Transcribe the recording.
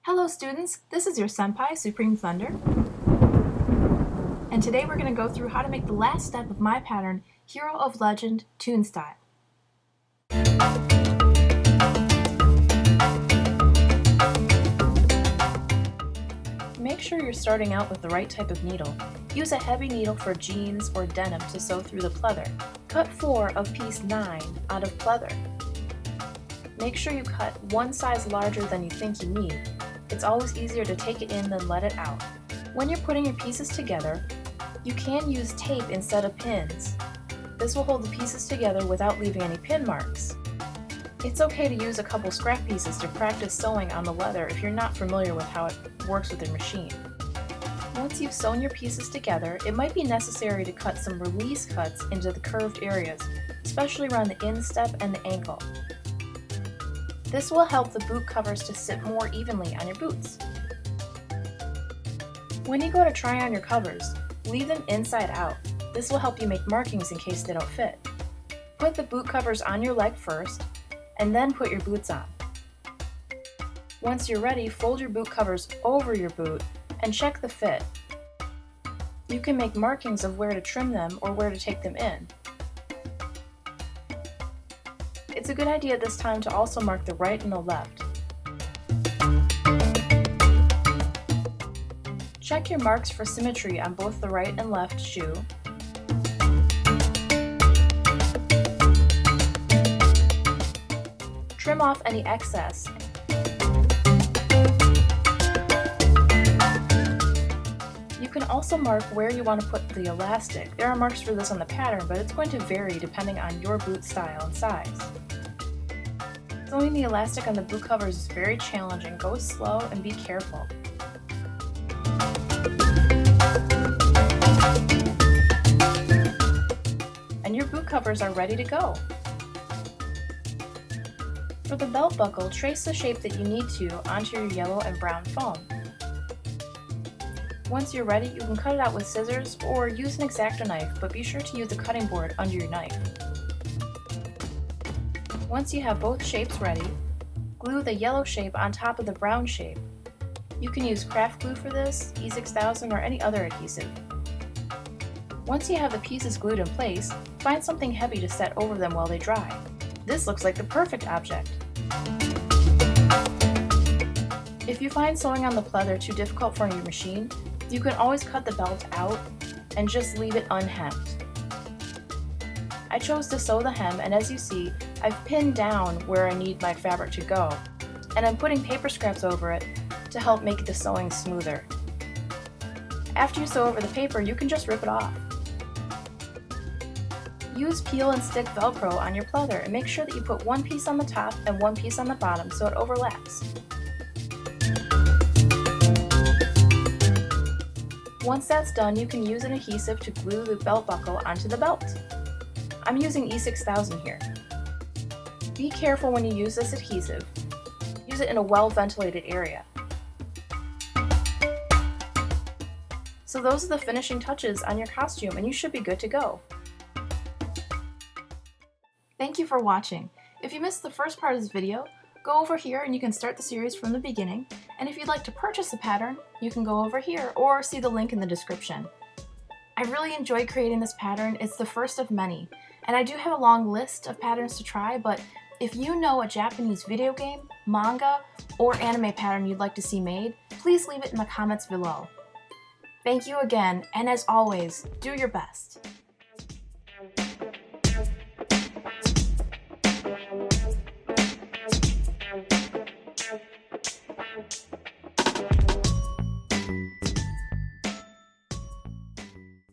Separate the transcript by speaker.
Speaker 1: Hello students, this is your senpai, Supreme Thunder. And today we're going to go through how to make the last step of my pattern, Hero of Legend, Toon style. Make sure you're starting out with the right type of needle. Use a heavy needle for jeans or denim to sew through the pleather. Cut 4 of piece 9 out of pleather. Make sure you cut one size larger than you think you need. It's always easier to take it in than let it out. When you're putting your pieces together, you can use tape instead of pins. This will hold the pieces together without leaving any pin marks. It's okay to use a couple scrap pieces to practice sewing on the leather if you're not familiar with how it works with your machine. Once you've sewn your pieces together, it might be necessary to cut some release cuts into the curved areas, especially around the instep and the ankle. This will help the boot covers to sit more evenly on your boots. When you go to try on your covers, leave them inside out. This will help you make markings in case they don't fit. Put the boot covers on your leg first, and then put your boots on. Once you're ready, fold your boot covers over your boot and check the fit. You can make markings of where to trim them or where to take them in. It's a good idea this time to also mark the right and the left. Check your marks for symmetry on both the right and left shoe. Trim off any excess. You can also mark where you want to put the elastic. There are marks for this on the pattern, but it's going to vary depending on your boot style and size. Sewing the elastic on the boot covers is very challenging. Go slow and be careful. And your boot covers are ready to go. For the belt buckle, trace the shape that you need to onto your yellow and brown foam. Once you're ready, you can cut it out with scissors or use an X-Acto knife, but be sure to use a cutting board under your knife. Once you have both shapes ready, glue the yellow shape on top of the brown shape. You can use craft glue for this, E6000, or any other adhesive. Once you have the pieces glued in place, find something heavy to set over them while they dry. This looks like the perfect object. If you find sewing on the pleather too difficult for your machine, you can always cut the belt out and just leave it unhemmed. I chose to sew the hem, and as you see, I've pinned down where I need my fabric to go, and I'm putting paper scraps over it to help make the sewing smoother. After you sew over the paper, you can just rip it off. Use peel and stick Velcro on your pleather and make sure that you put one piece on the top and one piece on the bottom so it overlaps. Once that's done, you can use an adhesive to glue the belt buckle onto the belt. I'm using E6000 here. Be careful when you use this adhesive. Use it in a well-ventilated area. So those are the finishing touches on your costume, and you should be good to go. Thank you for watching. If you missed the first part of this video, go over here and you can start the series from the beginning. And if you'd like to purchase a pattern, you can go over here or see the link in the description. I really enjoyed creating this pattern. It's the first of many. And I do have a long list of patterns to try, but if you know a Japanese video game, manga, or anime pattern you'd like to see made, please leave it in the comments below. Thank you again, and as always, do your best.